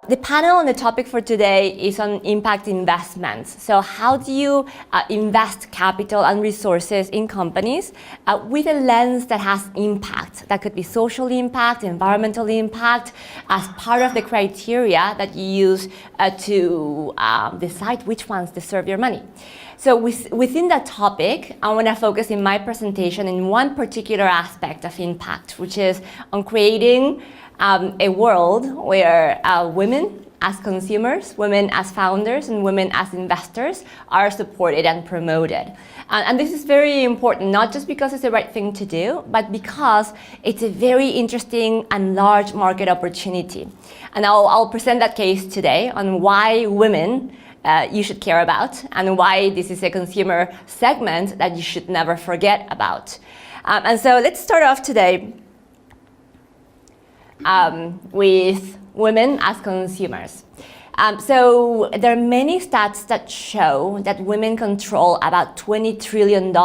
The panel on the topic for today is on impact investments. So how do you invest capital and resources in companies with a lens that has impact? That could be social impact, environmental impact, as part of the criteria that you use to decide which ones deserve your money. So within that topic, I want to focus in my presentation in one particular aspect of impact, which is on creating a world where women as consumers, women as founders, and women as investors are supported and promoted. And this is very important, not just because it's the right thing to do, but because it's a very interesting and large market opportunity. And I'll present that case today on why women you should care about, and why this is a consumer segment that you should never forget about. And so let's start off today with women as consumers. So there are many stats that show that women control about $20 trillion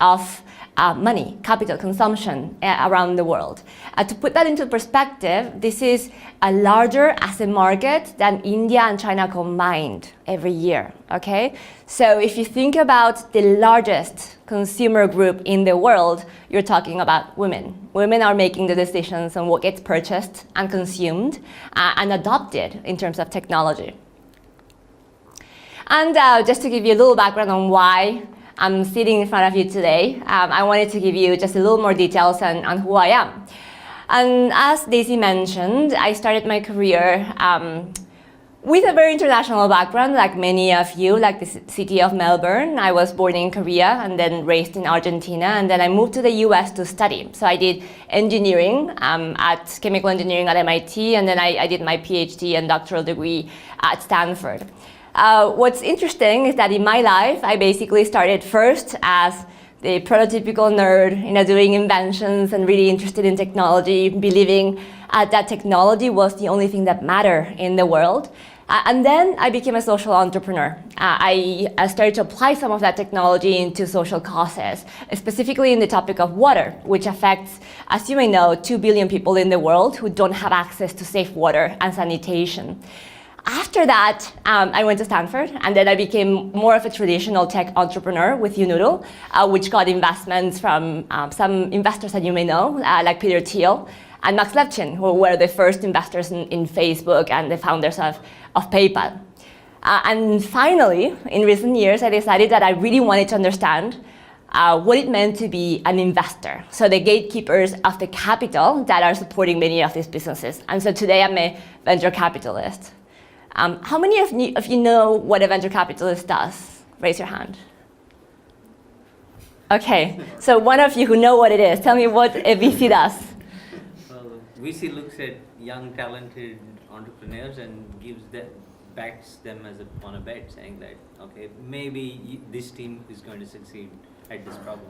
of money, capital consumption around the world. To put that into perspective, this is larger as a market than India and China combined every year, okay? So if you think about the largest consumer group in the world, you're talking about women. Women are making the decisions on what gets purchased and consumed and adopted in terms of technology. And just to give you a little background on why I'm sitting in front of you today, I wanted to give you just a little more details on who I am. And as Daisy mentioned, I started my career with a very international background, like many of you, like the city of Melbourne. I was born in Korea and then raised in Argentina, and then I moved to the US to study. So I did engineering at chemical engineering at MIT, and then I did my PhD and doctoral degree at Stanford. What's interesting is that in my life, I basically started first as the prototypical nerd, doing inventions and really interested in technology, believing that technology was the only thing that mattered in the world. And then I became a social entrepreneur. I started to apply some of that technology into social causes, specifically in the topic of water, which affects, as you may know, 2 billion people in the world who don't have access to safe water and sanitation. After that, I went to Stanford, and then I became more of a traditional tech entrepreneur with Unoodle, which got investments from some investors that you may know, like Peter Thiel and Max Levchin, who were the first investors in Facebook and the founders of PayPal. And finally, in recent years, I decided that I really wanted to understand what it meant to be an investor. So the gatekeepers of the capital that are supporting many of these businesses. And so today I'm a venture capitalist. How many of you know what a venture capitalist does? Raise your hand. Okay, so one of you who know what it is, tell me what a VC does. Well, VC looks at young, talented entrepreneurs and backs them on a bet, saying that, okay, maybe this team is going to succeed at this problem.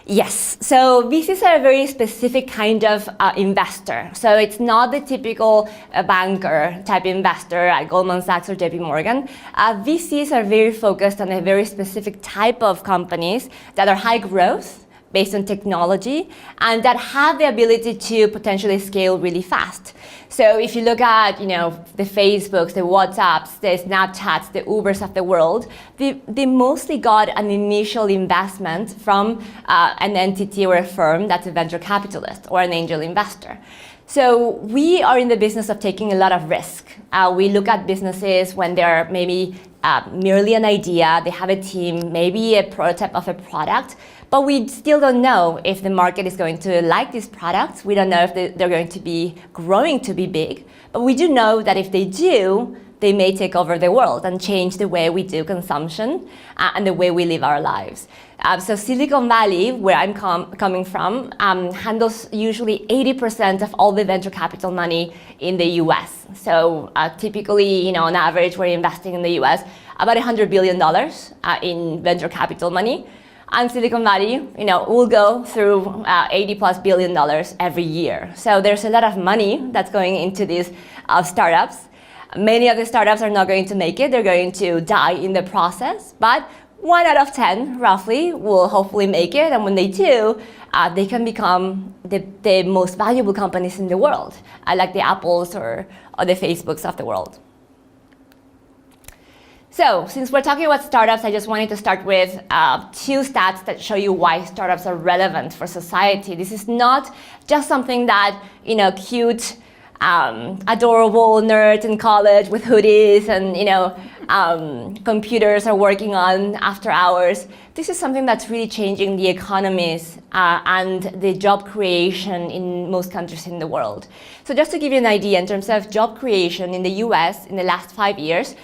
Yes, so VCs are a very specific kind of investor. So it's not the typical banker type investor at Goldman Sachs or JP Morgan. VCs are very focused on a very specific type of companies that are high growth, based on technology, and that have the ability to potentially scale really fast. So if you look at, the Facebooks, the WhatsApps, the Snapchats, the Ubers of the world, they mostly got an initial investment from an entity or a firm that's a venture capitalist or an angel investor. So we are in the business of taking a lot of risk. We look at businesses when they're maybe merely an idea, they have a team, maybe a prototype of a product, but we still don't know if the market is going to like these products. We don't know if they're going to be growing to be big, but we do know that if they do, they may take over the world and change the way we do consumption and the way we live our lives. So Silicon Valley, where I'm coming from, handles usually 80% of all the venture capital money in the US. So typically, on average, we're investing in the US about $100 billion in venture capital money. And Silicon Valley, will go through $80+ billion every year. So there's a lot of money that's going into these startups. Many of the startups are not going to make it. They're going to die in the process. But 1 out of 10, roughly, will hopefully make it. And when they do, they can become the most valuable companies in the world, like the Apples or the Facebooks of the world. So, since we're talking about startups, I just wanted to start with 2 stats that show you why startups are relevant for society. This is not just something that, cute, adorable nerds in college with hoodies and, computers are working on after hours. This is something that's really changing the economies and the job creation in most countries in the world. So just to give you an idea, in terms of job creation in the US in the last 5 years,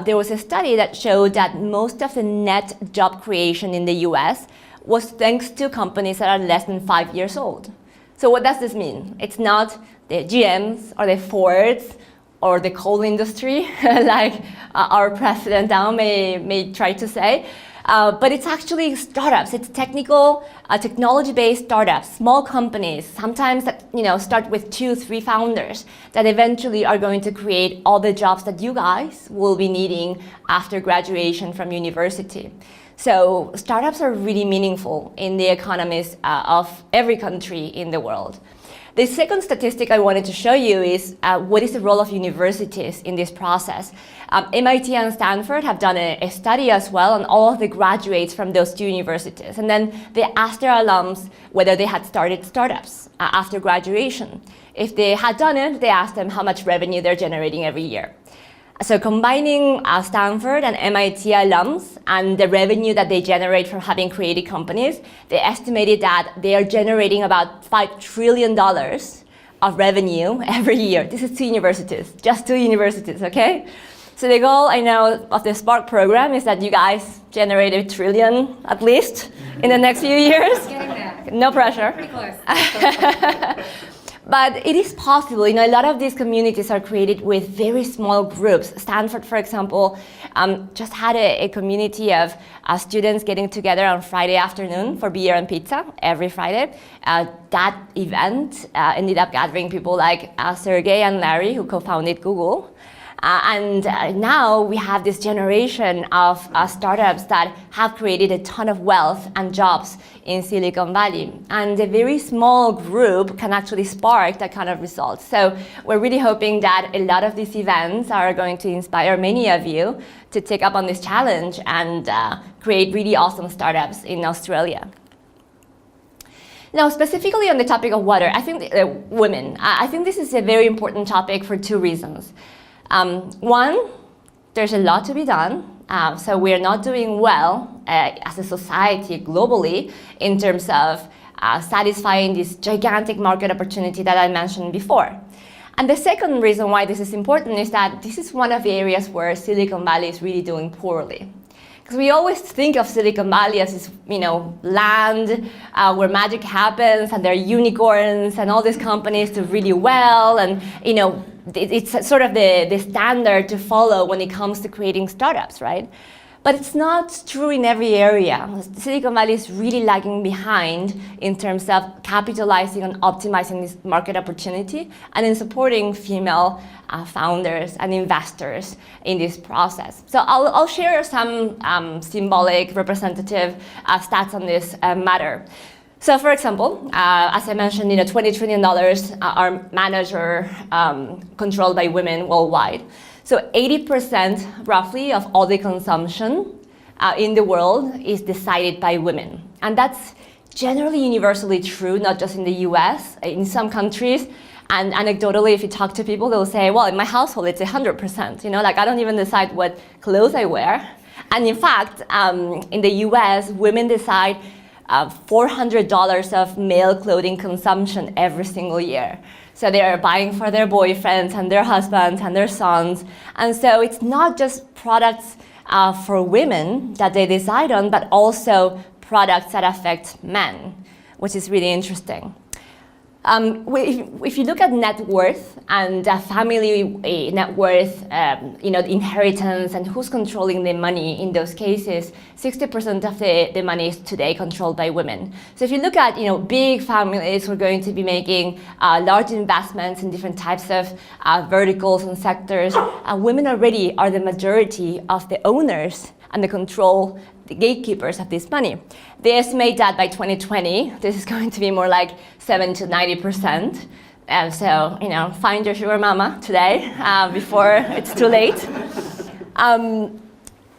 there was a study that showed that most of the net job creation in the US was thanks to companies that are less than 5 years old. So what does this mean? It's not the GMs or the Fords or the coal industry, like our president now may try to say, but it's actually startups. It's technology-based startups, small companies, sometimes that start with 2, 3 founders that eventually are going to create all the jobs that you guys will be needing after graduation from university. So startups are really meaningful in the economies of every country in the world. The second statistic I wanted to show you is what is the role of universities in this process. MIT and Stanford have done a study as well on all of the graduates from those 2 universities. And then they asked their alums whether they had started startups after graduation. If they had done it, they asked them how much revenue they're generating every year. So combining Stanford and MIT alums and the revenue that they generate from having created companies, they estimated that they are generating about $5 trillion of revenue every year. This is 2 universities, just 2 universities, okay? So the goal, I know, of the Spark program is that you guys generate $1 trillion at least in the next few years. Getting there. No pressure. Pretty close. But it is possible. A lot of these communities are created with very small groups. Stanford, for example, just had a community of students getting together on Friday afternoon for beer and pizza every Friday. That event ended up gathering people like Sergey and Larry, who co-founded Google. And now we have this generation of startups that have created a ton of wealth and jobs in Silicon Valley. And a very small group can actually spark that kind of results. So we're really hoping that a lot of these events are going to inspire many of you to take up on this challenge and create really awesome startups in Australia. Now, specifically on the topic of water, I think women, I think this is a very important topic for 2 reasons. One, there's a lot to be done. So we're not doing well as a society globally in terms of satisfying this gigantic market opportunity that I mentioned before. And the second reason why this is important is that this is one of the areas where Silicon Valley is really doing poorly. Because we always think of Silicon Valley as this, land where magic happens and there are unicorns and all these companies do really well, and it's sort of the standard to follow when it comes to creating startups, right? But it's not true in every area. Silicon Valley is really lagging behind in terms of capitalizing and optimizing this market opportunity and in supporting female founders and investors in this process. So I'll share some symbolic representative stats on this matter. So for example, as I mentioned, $20 trillion are managed or controlled by women worldwide. So 80% roughly of all the consumption in the world is decided by women. And that's generally universally true, not just in the US, in some countries. And anecdotally, if you talk to people, they'll say, well, in my household, it's 100%. I don't even decide what clothes I wear. And in fact, in the US, women decide $400 of male clothing consumption every single year. So they are buying for their boyfriends and their husbands and their sons. And so it's not just products for women that they decide on, but also products that affect men, which is really interesting. If you look at net worth and family net worth, inheritance and who's controlling the money in those cases, 60% of the money is today controlled by women. So if you look at big families who are going to be making large investments in different types of verticals and sectors, women already are the majority of the owners and they control the gatekeepers of this money. They estimate that by 2020, this is going to be more like 70 to 90%. So, find your sugar mama today before it's too late.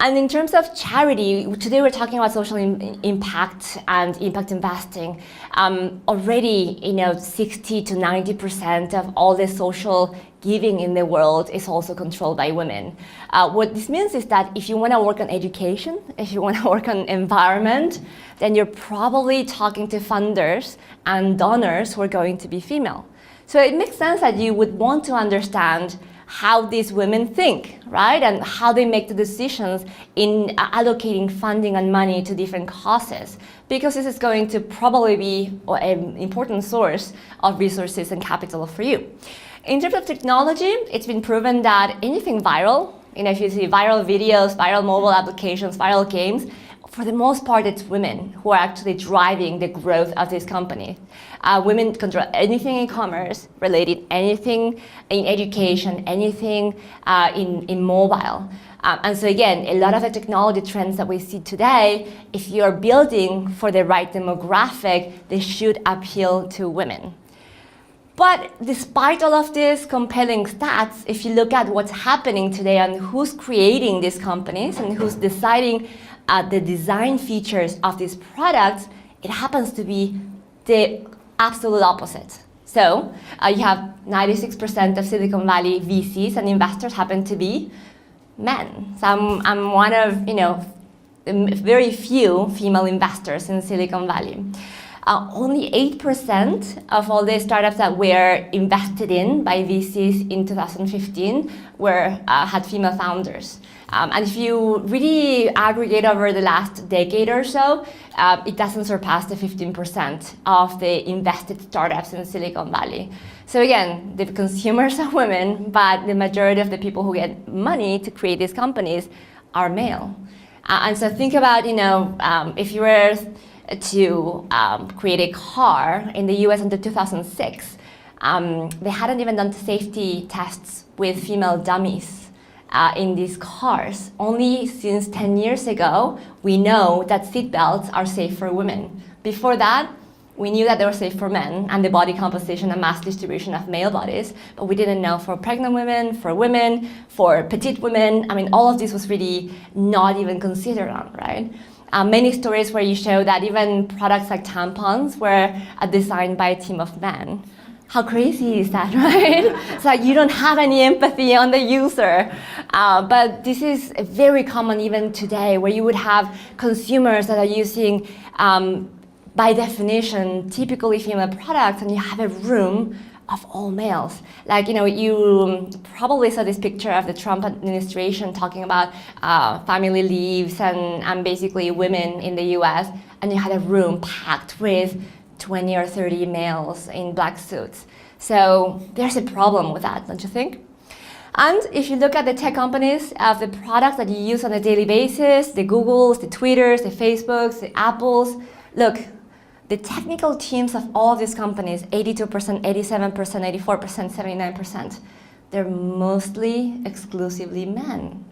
And in terms of charity, today we're talking about social impact and impact investing. Already, 60 to 90% of all the social giving in the world is also controlled by women. What this means is that if you want to work on education, if you want to work on environment, then you're probably talking to funders and donors who are going to be female. So it makes sense that you would want to understand how these women think, right? And how they make the decisions in allocating funding and money to different causes, because this is going to probably be an important source of resources and capital for you. In terms of technology, it's been proven that anything viral, if you see viral videos, viral mobile applications, viral games, for the most part, it's women who are actually driving the growth of this company. Women control anything in commerce related, anything in education, anything in mobile. And so again, a lot of the technology trends that we see today, if you're building for the right demographic, they should appeal to women. But despite all of these compelling stats, if you look at what's happening today and who's creating these companies and who's deciding the design features of these products, it happens to be the absolute opposite. So you have 96% of Silicon Valley VCs and investors happen to be men. So I'm one of very few female investors in Silicon Valley. Only 8% of all the startups that were invested in by VCs in 2015 had female founders. And if you really aggregate over the last decade or so, it doesn't surpass the 15% of the invested startups in Silicon Valley. So again, the consumers are women, but the majority of the people who get money to create these companies are male. And so think about, if you were to create a car in the US until 2006, they hadn't even done safety tests with female dummies in these cars. Only since 10 years ago, we know that seatbelts are safe for women. Before that, we knew that they were safe for men and the body composition and mass distribution of male bodies, but we didn't know for pregnant women, for petite women. All of this was really not even considered on, right? Many stories where you show that even products like tampons were designed by a team of men. How crazy is that, right? It's like you don't have any empathy on the user. But this is very common even today, where you would have consumers that are using, by definition, typically female products, and you have a room of all males. Like, you probably saw this picture of the Trump administration talking about family leaves and basically women in the US, and you had a room packed with 20 or 30 males in black suits. So there's a problem with that, don't you think? And if you look at the tech companies, of the products that you use on a daily basis, the Googles, the Twitters, the Facebooks, the Apples, look, the technical teams of all of these companies, 82%, 87%, 84%, 79%, they're mostly exclusively men.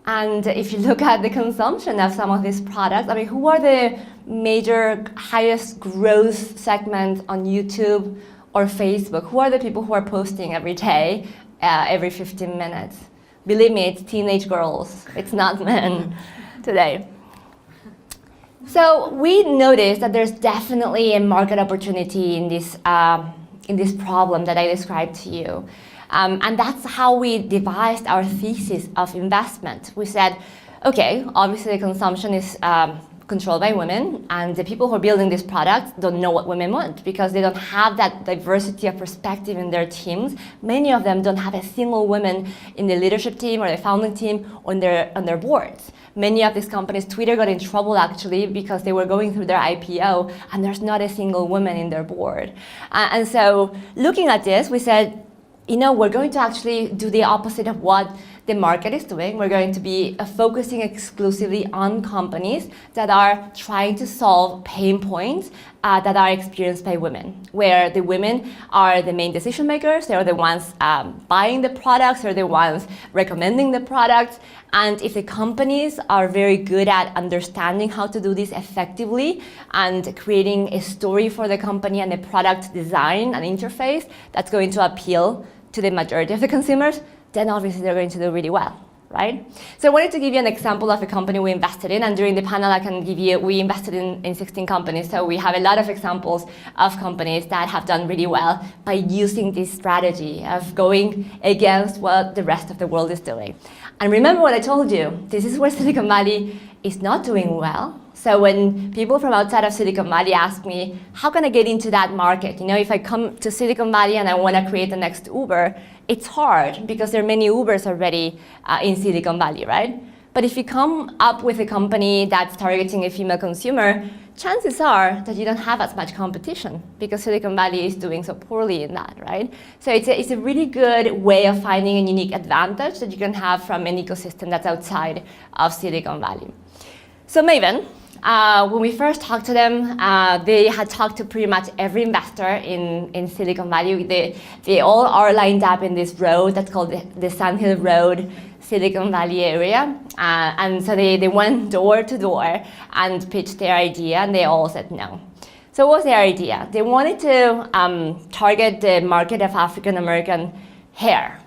And if you look at the consumption of some of these products, who are the major highest growth segments on YouTube or Facebook? Who are the people who are posting every day, every 15 minutes? Believe me, it's teenage girls. It's not men today. So we noticed that there's definitely a market opportunity in this problem that I described to you. And that's how we devised our thesis of investment. We said, okay, obviously the consumption is controlled by women, and the people who are building these products don't know what women want because they don't have that diversity of perspective in their teams. Many of them don't have a single woman in the leadership team or the founding team or on their boards. Many of these companies, Twitter got in trouble actually because they were going through their IPO and there's not a single woman in their board. And so looking at this, we said, we're going to actually do the opposite of what the market is doing. We're going to be focusing exclusively on companies that are trying to solve pain points that are experienced by women, where the women are the main decision makers, they're the ones buying the products, they're the ones recommending the products, and if the companies are very good at understanding how to do this effectively and creating a story for the company and the product design and interface that's going to appeal to the majority of the consumers, then obviously they're going to do really well. Right? So I wanted to give you an example of a company we invested in, and during the panel I can give you, we invested in 16 companies, so we have a lot of examples of companies that have done really well by using this strategy of going against what the rest of the world is doing. And remember what I told you, this is where Silicon Valley is not doing well. So when people from outside of Silicon Valley ask me, how can I get into that market? You know, if I come to Silicon Valley and I want to create the next Uber, it's hard because there are many Ubers already in Silicon Valley, right? But if you come up with a company that's targeting a female consumer, chances are that you don't have as much competition because Silicon Valley is doing so poorly in that, right? So it's a really good way of finding a unique advantage that you can have from an ecosystem that's outside of Silicon Valley. So Maven, when we first talked to them, they had talked to pretty much every investor in Silicon Valley. They all are lined up in this road that's called the Sand Hill Road, Silicon Valley area. And so they went door to door and pitched their idea, and they all said no. So what was their idea? They wanted to target the market of African American hair.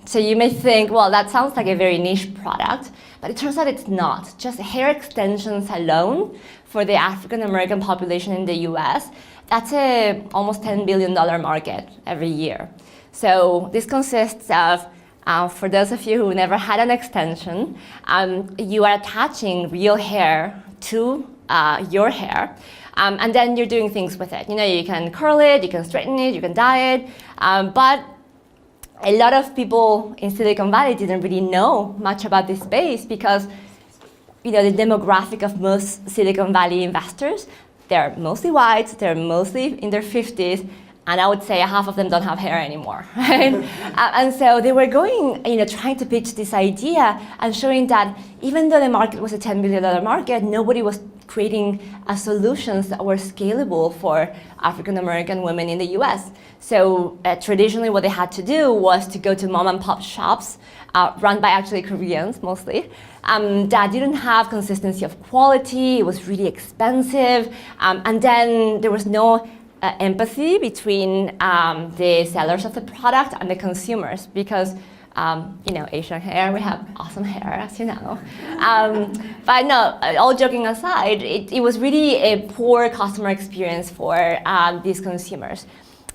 So you may think, well, that sounds like a very niche product, but it turns out it's not. Just hair extensions alone for the African American population in the US, that's a almost $10 billion market every year. So this consists of, for those of you who never had an extension, you are attaching real hair to your hair, and then you're doing things with it. You know, you can curl it, you can straighten it, you can dye it, but a lot of people in Silicon Valley didn't really know much about this space because, you know, the demographic of most Silicon Valley investors, they're mostly white, they're mostly in their 50s, and I would say half of them don't have hair anymore, right? And so they were going, you know, trying to pitch this idea and showing that even though the market was a $10 billion market, nobody was creating solutions that were scalable for African American women in the US. So traditionally what they had to do was to go to mom and pop shops, run by actually Koreans mostly, that didn't have consistency of quality, it was really expensive, and then there was no empathy between the sellers of the product and the consumers because you know, Asian hair, we have awesome hair, as you know. But no, all joking aside, it was really a poor customer experience for these consumers.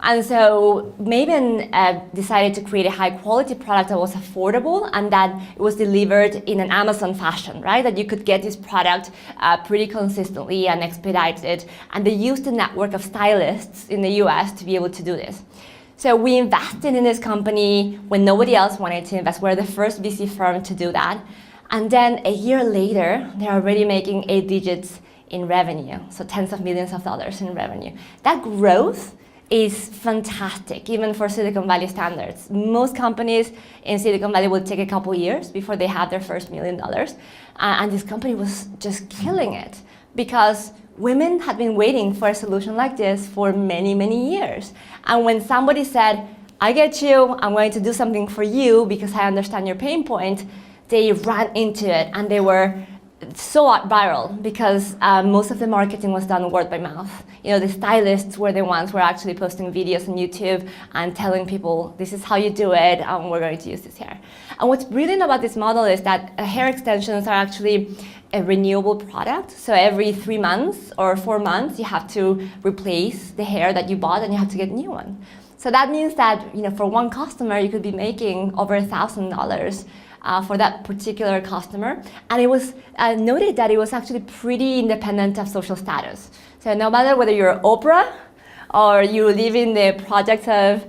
And so Maven decided to create a high quality product that was affordable and that it was delivered in an Amazon fashion, right? That you could get this product pretty consistently and expedited. And they used a network of stylists in the US to be able to do this. So we invested in this company when nobody else wanted to invest. We're the first VC firm to do that. And then a year later, they're already making 8 digits in revenue. So tens of millions of dollars in revenue. That growth is fantastic, even for Silicon Valley standards. Most companies in Silicon Valley will take a couple years before they have their first $1 million. And this company was just killing it because women had been waiting for a solution like this for many, many years. And when somebody said, I get you, I'm going to do something for you because I understand your pain point, they ran into it and they were so viral because most of the marketing was done word by mouth. You know, the stylists were the ones who were actually posting videos on YouTube and telling people, this is how you do it, and we're going to use this hair. And what's brilliant about this model is that hair extensions are actually a renewable product. So every 3 months or 4 months, you have to replace the hair that you bought and you have to get a new one. So that means that, you know, for one customer, you could be making over $1,000 for that particular customer. And it was noted that it was actually pretty independent of social status. So no matter whether you're Oprah or you live in the projects of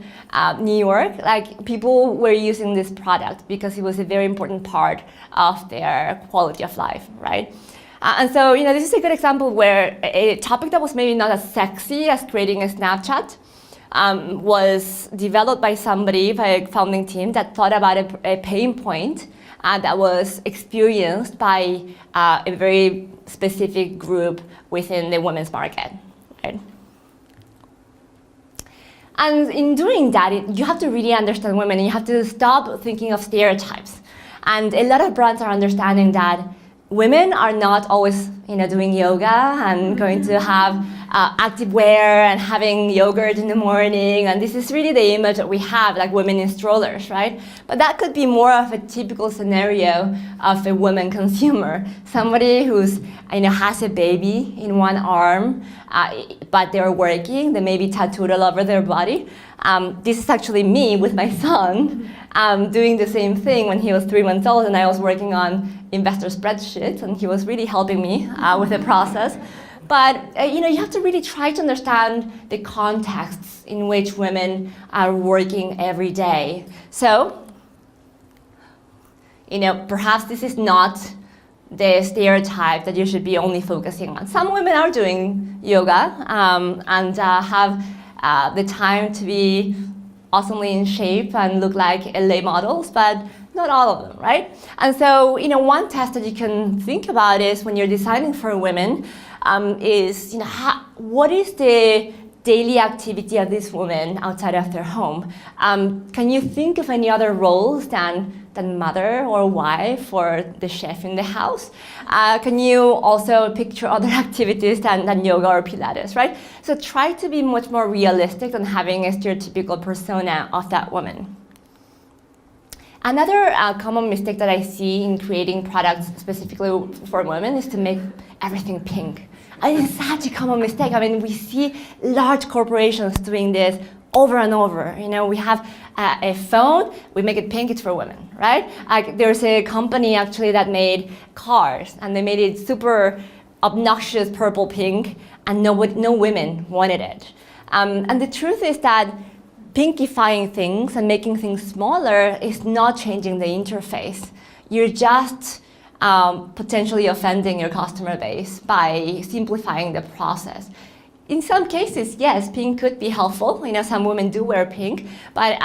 New York, like people were using this product because it was a very important part of their quality of life, right? And so, you know, this is a good example where a topic that was maybe not as sexy as creating a Snapchat was developed by somebody, by a founding team that thought about a pain point that was experienced by a very specific group within the women's market, right? And in doing that, you have to really understand women, and you have to stop thinking of stereotypes. And a lot of brands are understanding that women are not always, doing yoga and going to have active wear and having yogurt in the morning. And this is really the image that we have, like women in strollers, right? But that could be more of a typical scenario of a woman consumer. Somebody who's, has a baby in one arm, but they're working, they may be tattooed all over their body. This is actually me with my son doing the same thing when he was 3 months old, and I was working on investor spreadsheets, and he was really helping me with the process. But you have to really try to understand the contexts in which women are working every day. So, perhaps this is not the stereotype that you should be only focusing on. Some women are doing yoga and have the time to be awesomely in shape and look like LA models, but not all of them, right? And so, one test that you can think about is when you're designing for women, is, what is the daily activity of this woman outside of their home? Can you think of any other roles than mother or wife or the chef in the house? Can you also picture other activities than yoga or Pilates, right? So try to be much more realistic than having a stereotypical persona of that woman. Another common mistake that I see in creating products specifically for women is to make everything pink. And it's such a common mistake. I mean, we see large corporations doing this over and over. We have a phone, we make it pink, it's for women, right? There's a company actually that made cars, and they made it super obnoxious purple pink, and no women wanted it. And the truth is that pinkifying things and making things smaller is not changing the interface. You're just potentially offending your customer base by simplifying the process. In some cases, yes, pink could be helpful. Some women do wear pink, but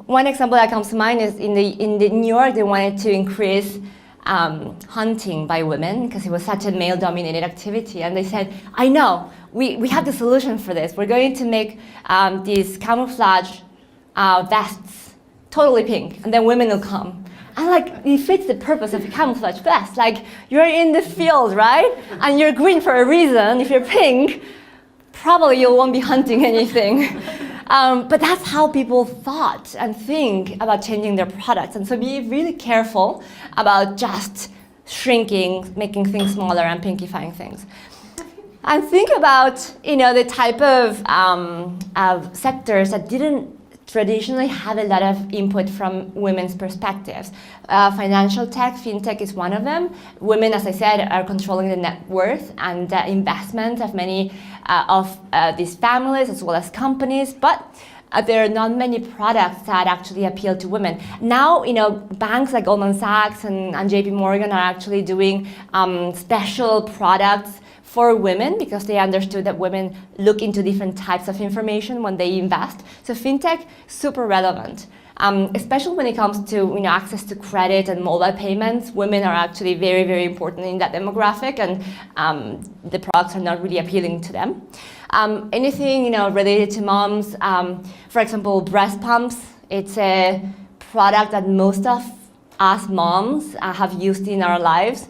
one example that comes to mind is in New York, they wanted to increase hunting by women because it was such a male-dominated activity, and they said, I know, we have the solution for this. We're going to make these camouflage vests totally pink, and then women will come. And it fits the purpose of a camouflage vest. You're in the field, right? And you're green for a reason. If you're pink, probably you won't be hunting anything. But that's how people thought and think about changing their products. And so be really careful about just shrinking, making things smaller, and pinkifying things. And think about the type of sectors that didn't traditionally have a lot of input from women's perspectives. Financial tech, fintech is one of them. Women, as I said, are controlling the net worth and investment of many of these families as well as companies, but there are not many products that actually appeal to women. Now, banks like Goldman Sachs and JP Morgan are actually doing special products for women because they understood that women look into different types of information when they invest. So fintech, super relevant, especially when it comes to access to credit and mobile payments. Women are actually very, very important in that demographic, and the products are not really appealing to them. Anything related to moms, for example, breast pumps. It's a product that most of us moms have used in our lives.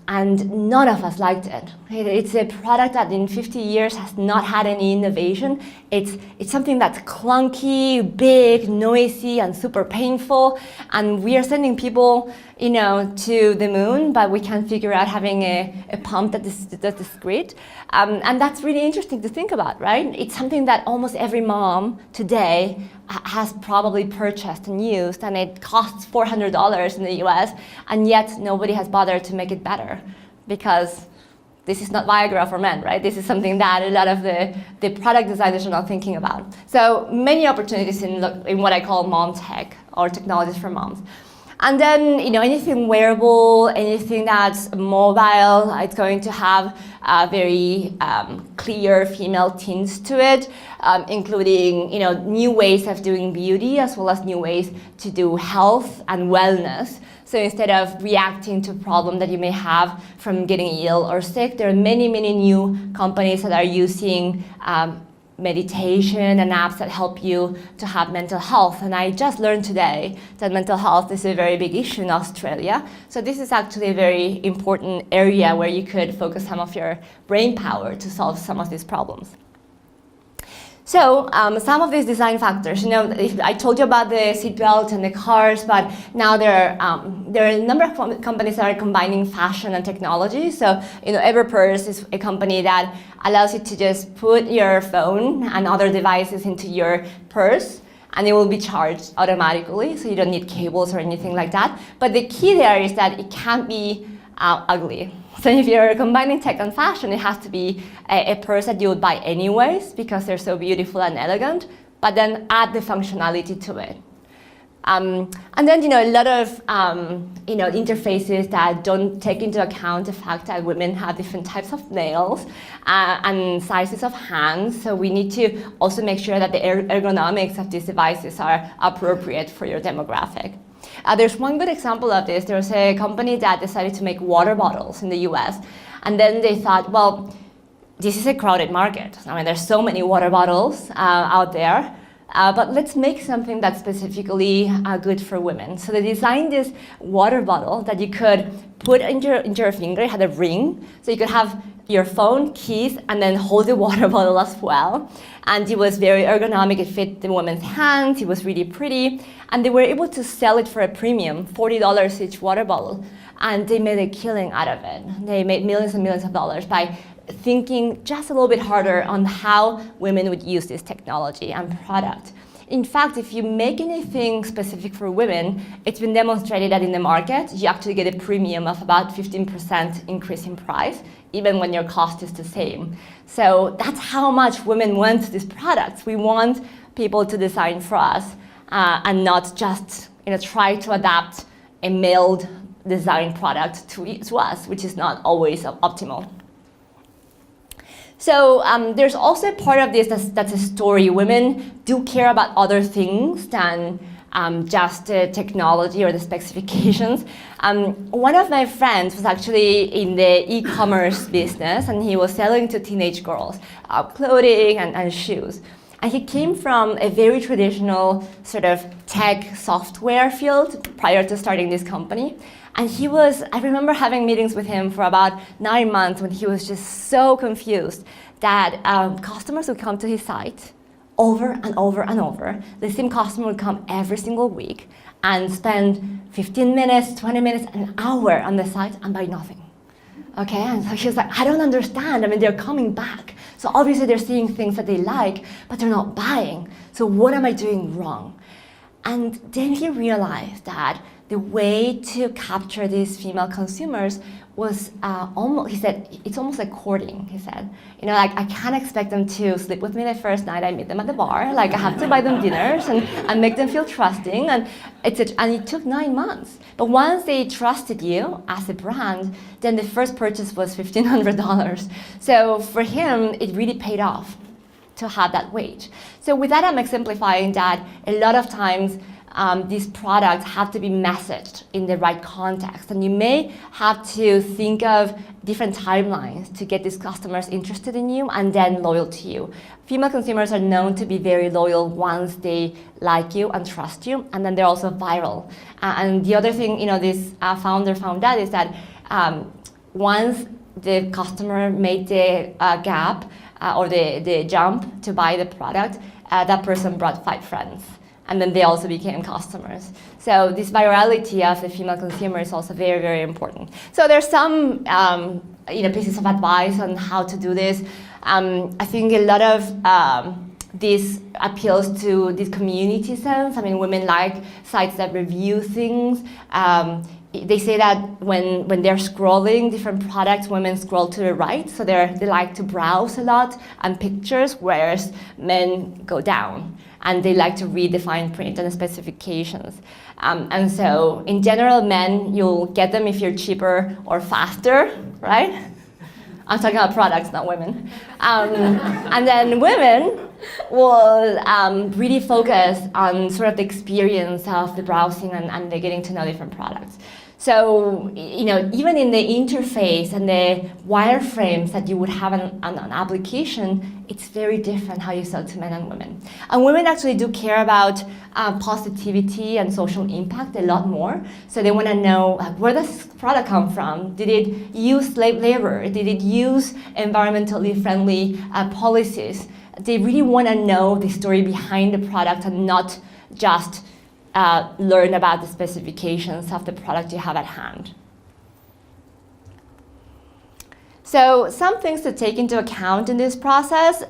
And none of us liked it. It's a product that in 50 years has not had any innovation. It's something that's clunky, big, noisy, and super painful. And we are sending people, to the moon, but we can't figure out having a pump that's discreet. And that's really interesting to think about, right? It's something that almost every mom today has probably purchased and used, and it costs $400 in the US, and yet nobody has bothered to make it better because this is not Viagra for men, right? This is something that a lot of the product designers are not thinking about. So many opportunities in what I call mom tech or technologies for moms. And then, anything wearable, anything that's mobile, it's going to have a very clear female tints to it, including, new ways of doing beauty as well as new ways to do health and wellness. So instead of reacting to a problem that you may have from getting ill or sick, there are many, many new companies that are using meditation and apps that help you to have mental health. And I just learned today that mental health is a very big issue in Australia. So this is actually a very important area where you could focus some of your brain power to solve some of these problems. So some of these design factors, I told you about the seatbelt and the cars, but now there are a number of companies that are combining fashion and technology. So, Everpurse is a company that allows you to just put your phone and other devices into your purse, and it will be charged automatically, so you don't need cables or anything like that. But the key there is that it can't be ugly. So if you're combining tech and fashion, it has to be a purse that you would buy anyways because they're so beautiful and elegant, but then add the functionality to it. And then, a lot of, interfaces that don't take into account the fact that women have different types of nails and sizes of hands. So we need to also make sure that the ergonomics of these devices are appropriate for your demographic. There's one good example of this. There's a company that decided to make water bottles in the US. And then they thought, well, this is a crowded market. I mean, there's so many water bottles out there. But let's make something that's specifically good for women. So they designed this water bottle that you could put into your finger. It had a ring, so you could have your phone, keys, and then hold the water bottle as well. And it was very ergonomic. It fit the woman's hands. It was really pretty. And they were able to sell it for a premium, $40 each water bottle. And they made a killing out of it. They made millions and millions of dollars by thinking just a little bit harder on how women would use this technology and product. In fact, if you make anything specific for women, it's been demonstrated that in the market, you actually get a premium of about 15% increase in price, even when your cost is the same. So that's how much women want these products. We want people to design for us and not just try to adapt a male design product to us, which is not always optimal. So there's also a part of this that's a story. Women do care about other things than just the technology or the specifications. One of my friends was actually in the e-commerce business, and he was selling to teenage girls clothing and shoes. And he came from a very traditional sort of tech software field prior to starting this company. And I remember having meetings with him for about 9 months when he was just so confused that customers would come to his site over and over and over. The same customer would come every single week and spend 15 minutes, 20 minutes, an hour on the site and buy nothing. Okay, and so he was like, I don't understand. I mean, they're coming back. So obviously they're seeing things that they like, but they're not buying. So what am I doing wrong? And then he realized that the way to capture these female consumers was he said, it's almost like courting, he said. Like I can't expect them to sleep with me the first night I meet them at the bar. Like I have to buy them dinners and make them feel trusting. And it took 9 months. But once they trusted you as a brand, then the first purchase was $1,500. So for him, it really paid off to have that wage. So with that, I'm exemplifying that a lot of times these products have to be messaged in the right context. And you may have to think of different timelines to get these customers interested in you and then loyal to you. Female consumers are known to be very loyal once they like you and trust you, and then they're also viral. And the other thing, this founder found out is that once the customer made the gap or the jump to buy the product, that person brought 5 friends. And then they also became customers. So this virality of the female consumer is also very, very important. So there's some pieces of advice on how to do this. I think a lot of this appeals to this community sense. I mean, women like sites that review things. They say that when they're scrolling different products, women scroll to the right, so they like to browse a lot and pictures, whereas men go down. and they like to read the fine print and the specifications. And so in general, men, you'll get them if you're cheaper or faster, right? I'm talking about products, not women. And then women will really focus on sort of the experience of the browsing and the getting to know different products. So, even in the interface and the wireframes that you would have on an application, it's very different how you sell to men and women. And women actually do care about positivity and social impact a lot more. So they want to know, where does this product come from? Did it use slave labor? Did it use environmentally friendly policies? They really want to know the story behind the product and not just learn about the specifications of the product you have at hand. So some things to take into account in this process.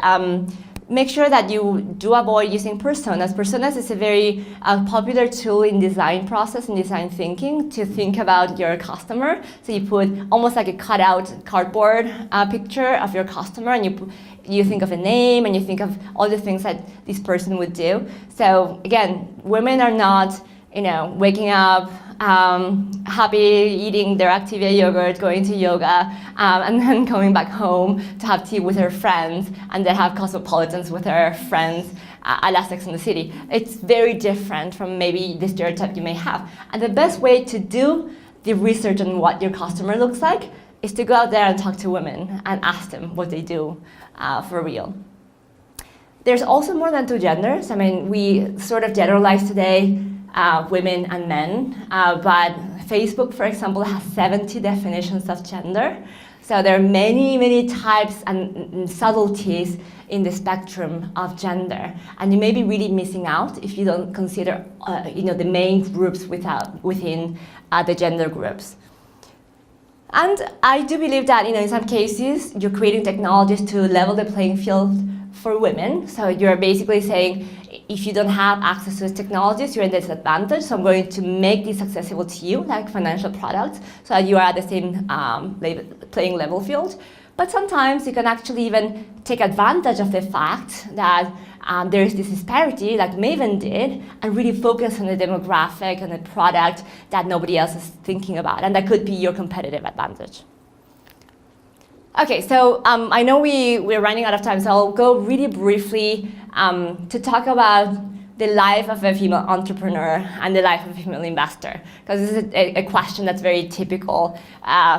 Make sure that you do avoid using personas. Personas is a very popular tool in design process and design thinking to think about your customer. So you put almost like a cutout cardboard picture of your customer, and you think of a name and you think of all the things that this person would do. So again, women are not, waking up, happy eating their Activia yogurt, going to yoga, and then coming back home to have tea with her friends, and then have cosmopolitans with her friends, a la Sex and the City. It's very different from maybe the stereotype you may have. And the best way to do the research on what your customer looks like is to go out there and talk to women and ask them what they do for real. There's also more than two genders. I mean, we sort of generalize today women and men, but Facebook, for example, has 70 definitions of gender. So there are many, many types and subtleties in the spectrum of gender. And you may be really missing out if you don't consider the main groups within the gender groups. And I do believe that in some cases, you're creating technologies to level the playing field for women. So you're basically saying, if you don't have access to these technologies, you're in disadvantage. So I'm going to make this accessible to you, like financial products, so that you are at the same playing level field. But sometimes you can actually even take advantage of the fact that there is this disparity, like Maven did, and really focus on the demographic and the product that nobody else is thinking about, and that could be your competitive advantage. Okay, so I know we're running out of time, so I'll go really briefly to talk about the life of a female entrepreneur and the life of a female investor, because this is a question that's very typical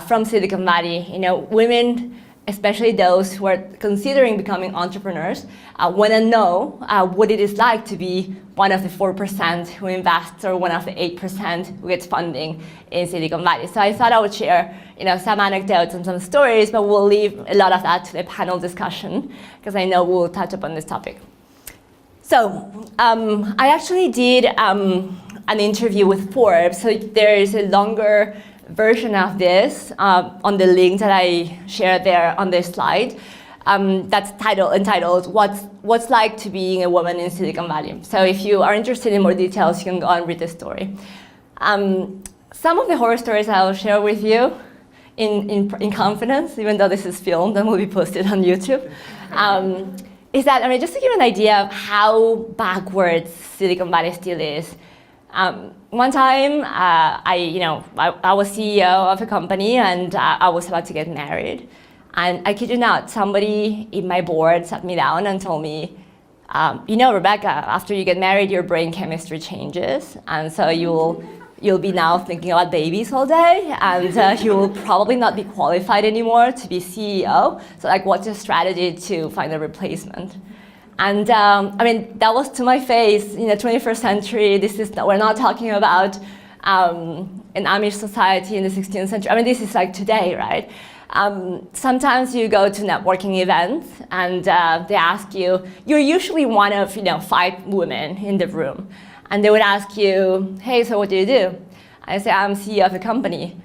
from Silicon Valley. Women, especially those who are considering becoming entrepreneurs, want to know what it is like to be one of the 4% who invests or one of the 8% who gets funding in Silicon Valley. So I thought I would share some anecdotes and some stories, but we'll leave a lot of that to the panel discussion, because I know we'll touch upon this topic. So I actually did an interview with Forbes. So there is a longer version of this on the link that I shared there on this slide. That's entitled "What's Like to Being a Woman in Silicon Valley." So if you are interested in more details, you can go and read the story. Some of the horror stories I'll share with you in confidence, even though this is filmed and will be posted on YouTube, is that, just to give an idea of how backwards Silicon Valley still is. One time, I was CEO of a company, and I was about to get married. And I kid you not, somebody in my board sat me down and told me, Rebecca, after you get married, your brain chemistry changes. And so you'll be now thinking about babies all day, and you will probably not be qualified anymore to be CEO. So what's your strategy to find a replacement? And that was to my face in the 21st century. We're not talking about an Amish society in the 16th century. This is like today, right? Sometimes you go to networking events and they ask you, you're usually one of 5 women in the room. And they would ask you, hey, so what do you do? I say, I'm CEO of a company.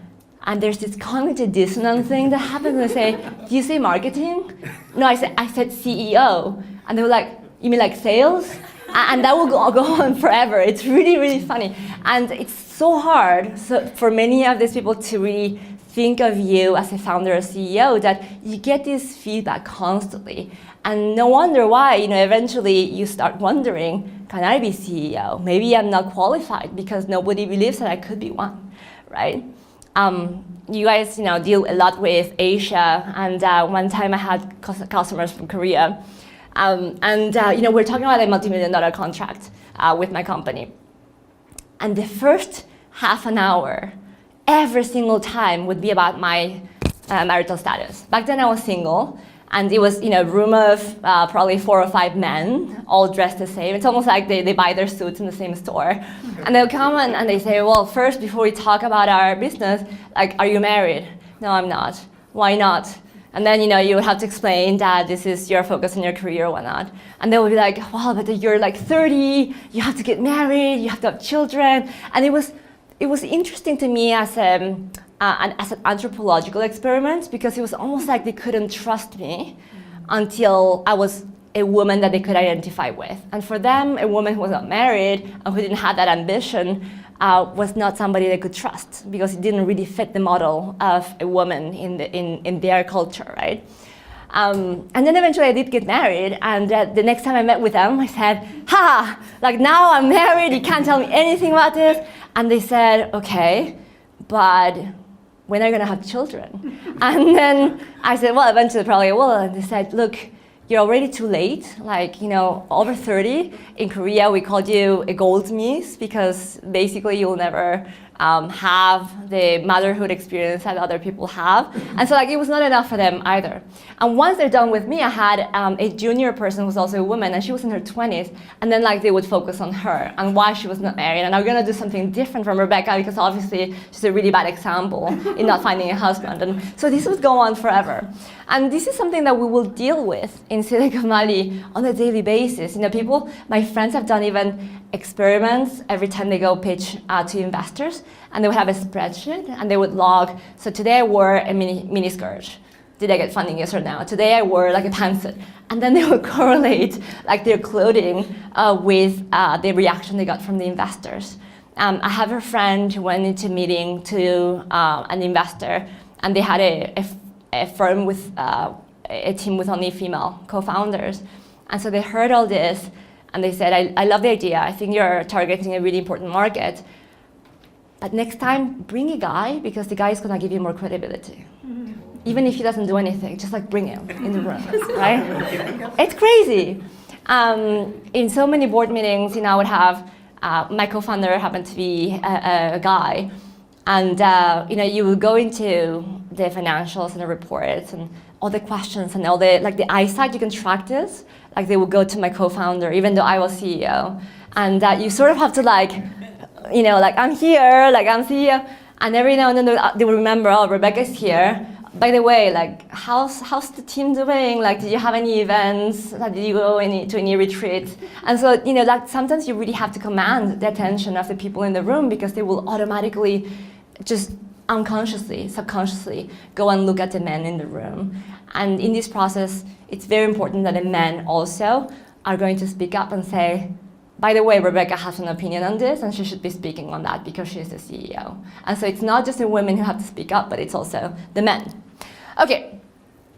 And there's this cognitive dissonance thing that happens. And I say, do you say marketing? No, I said CEO. And they were like, you mean like sales? And that will go on forever. It's really, really funny. And it's so hard for many of these people to really think of you as a founder or CEO that you get this feedback constantly. And no wonder why, eventually you start wondering, can I be CEO? Maybe I'm not qualified because nobody believes that I could be one, right? You guys, deal a lot with Asia, and one time I had customers from Korea, we're talking about a multi-million-dollar contract with my company. And the first half an hour, every single time would be about my marital status. Back then I was single, and it was a room of probably 4 or 5 men, all dressed the same. It's almost like they buy their suits in the same store. And they'll come and they say, well, first, before we talk about our business, are you married? No, I'm not. Why not? And then, you would have to explain that this is your focus in your career or whatnot. And they would be like, well, but you're 30, you have to get married, you have to have children. And it was interesting to me as an anthropological experiment, because it was almost like they couldn't trust me until I was a woman that they could identify with. And for them, a woman who was not married and who didn't have that ambition was not somebody they could trust, because it didn't really fit the model of a woman in their culture, right? And then eventually I did get married, and the next time I met with them, I said, now I'm married, you can't tell me anything about this. And they said, okay, but when are you gonna have children? And then I said, well, eventually probably I will. And they said, look, you're already too late, over 30. In Korea, we called you a gold miss, because basically you'll never have the motherhood experience that other people have. And so it was not enough for them either. And once they're done with me, I had a junior person who was also a woman, and she was in her 20s, and then they would focus on her and why she was not married. And I'm gonna do something different from Rebecca, because obviously she's a really bad example in not finding a husband. And so this would go on forever. And this is something that we will deal with in Silicon Valley on a daily basis. My friends have done even experiments every time they go pitch to investors, and they would have a spreadsheet and they would log, so today I wore a mini skirt. Did I get funding, yes or no? Today I wore a pantsuit. And then they would correlate their clothing with the reaction they got from the investors. I have a friend who went into a meeting to an investor, and they had a firm with a team with only female co-founders. And so they heard all this, and they said, I love the idea. I think you're targeting a really important market. But next time, bring a guy, because the guy is going to give you more credibility. Mm-hmm. Even if he doesn't do anything, just bring him in the room, right? It's crazy. In so many board meetings, I would have my co-founder happen to be a guy. And you would go into the financials and the reports and all the questions and all the the eyesight, you can track this. They would go to my co-founder, even though I was CEO. And you sort of have to I'm here, I'm CEO. And every now and then they will remember, oh, Rebecca's here. By the way, how's the team doing? Did you have any events? Did you go to any retreats? And so, sometimes you really have to command the attention of the people in the room, because they will automatically just unconsciously, subconsciously go and look at the men in the room. And in this process, it's very important that the men also are going to speak up and say, by the way, Rebecca has an opinion on this, and she should be speaking on that because she's the CEO. And so it's not just the women who have to speak up, but it's also the men. Okay,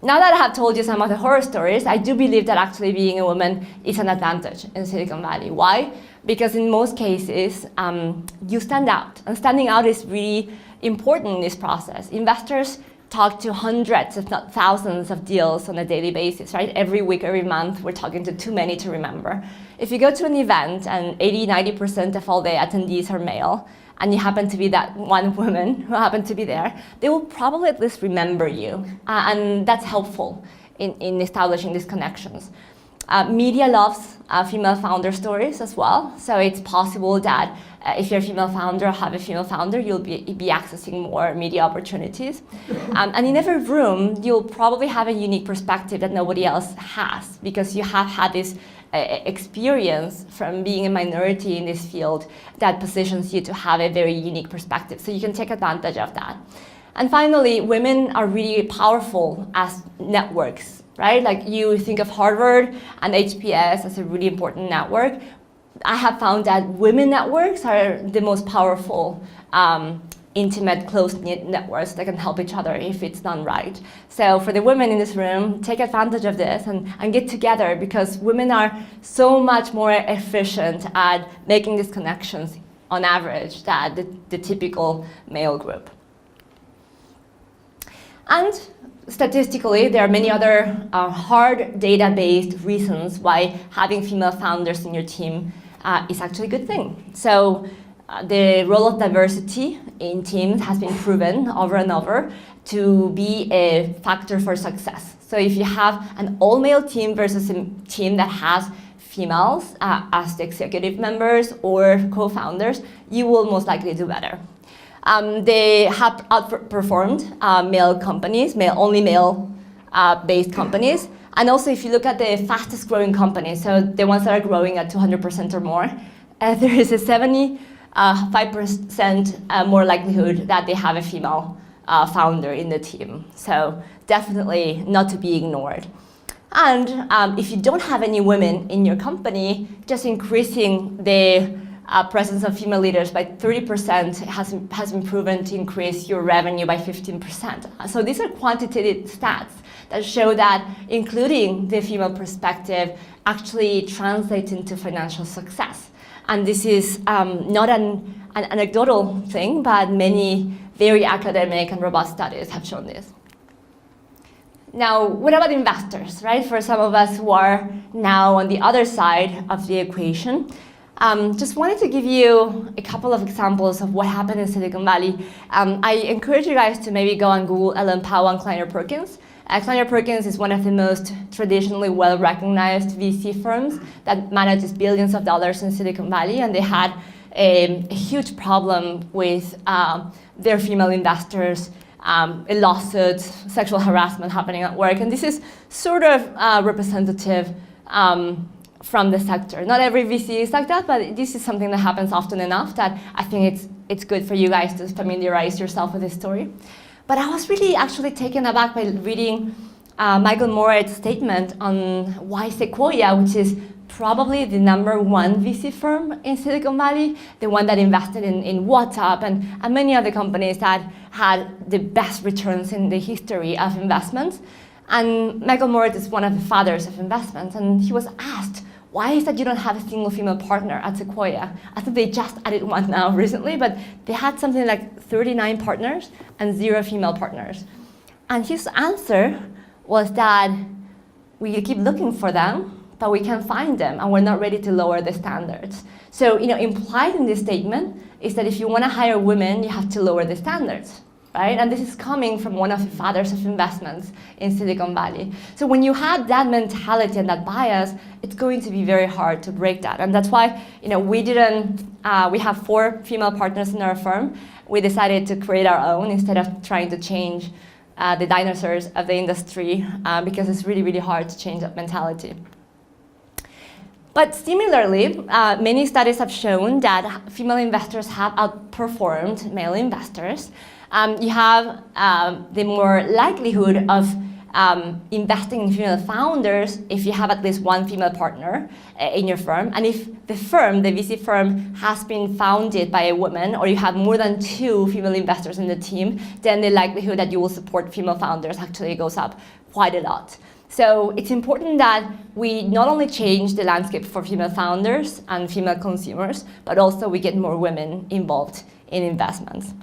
now that I have told you some of the horror stories, I do believe that actually being a woman is an advantage in Silicon Valley. Why? Because in most cases, you stand out. And standing out is really important in this process. Investors talk to hundreds, if not thousands, of deals on a daily basis, right? Every week, every month, we're talking to too many to remember. If you go to an event and 80-90% of all the attendees are male, and you happen to be that one woman who happened to be there, they will probably at least remember you. And that's helpful in establishing these connections. Media loves female founder stories as well. So it's possible that if you're a female founder or have a female founder, you'll be accessing more media opportunities. And in every room, you'll probably have a unique perspective that nobody else has, because you have had this experience from being a minority in this field that positions you to have a very unique perspective. So you can take advantage of that. And finally, women are really powerful as networks, right? You think of Harvard and HBS as a really important network. I have found that women networks are the most powerful intimate, close-knit networks that can help each other if it's done right. So for the women in this room, take advantage of this and get together, because women are so much more efficient at making these connections on average than the typical male group. And statistically, there are many other hard data-based reasons why having female founders in your team is actually a good thing. So the role of diversity in teams has been proven over and over to be a factor for success. So if you have an all-male team versus a team that has females as the executive members or co-founders, you will most likely do better. They have outperformed male companies, only male-based companies. And also, if you look at the fastest growing companies, so the ones that are growing at 200% or more, there is a 75% more likelihood that they have a female founder in the team. So definitely not to be ignored. And if you don't have any women in your company, just increasing the presence of female leaders by 30% has been proven to increase your revenue by 15%. So these are quantitative stats that show that including the female perspective actually translates into financial success. And this is not an anecdotal thing, but many very academic and robust studies have shown this. Now, what about investors, right? For some of us who are now on the other side of the equation, just wanted to give you a couple of examples of what happened in Silicon Valley. I encourage you guys to maybe go and Google Ellen Powell and Kleiner Perkins. Kleiner Perkins is one of the most traditionally well-recognized VC firms that manages billions of dollars in Silicon Valley, and they had a huge problem with their female investors, a lawsuit, sexual harassment happening at work, and this is sort of representative from the sector. Not every VC is like that, but this is something that happens often enough that I think it's good for you guys to familiarize yourself with this story. But I was really actually taken aback by reading Michael Morit's statement on why Sequoia, which is probably the #1 VC firm in Silicon Valley, the one that invested in WhatsApp and many other companies that had the best returns in the history of investments. And Michael Moritz is one of the fathers of investments, and he was asked, why is that you don't have a single female partner at Sequoia? I think they just added one now recently, but they had something like 39 partners and 0 female partners. And his answer was that we keep looking for them, but we can't find them, and we're not ready to lower the standards. So, implied in this statement is that if you want to hire women, you have to lower the standards, right? And this is coming from one of the fathers of investments in Silicon Valley. So when you have that mentality and that bias, it's going to be very hard to break that. And that's why, we have 4 female partners in our firm. We decided to create our own instead of trying to change the dinosaurs of the industry because it's really, really hard to change that mentality. But similarly, many studies have shown that female investors have outperformed male investors. You have the more likelihood of investing in female founders if you have at least 1 female partner in your firm. And if the firm, the VC firm, has been founded by a woman, or you have more than 2 female investors in the team, then the likelihood that you will support female founders actually goes up quite a lot. So it's important that we not only change the landscape for female founders and female consumers, but also we get more women involved in investments.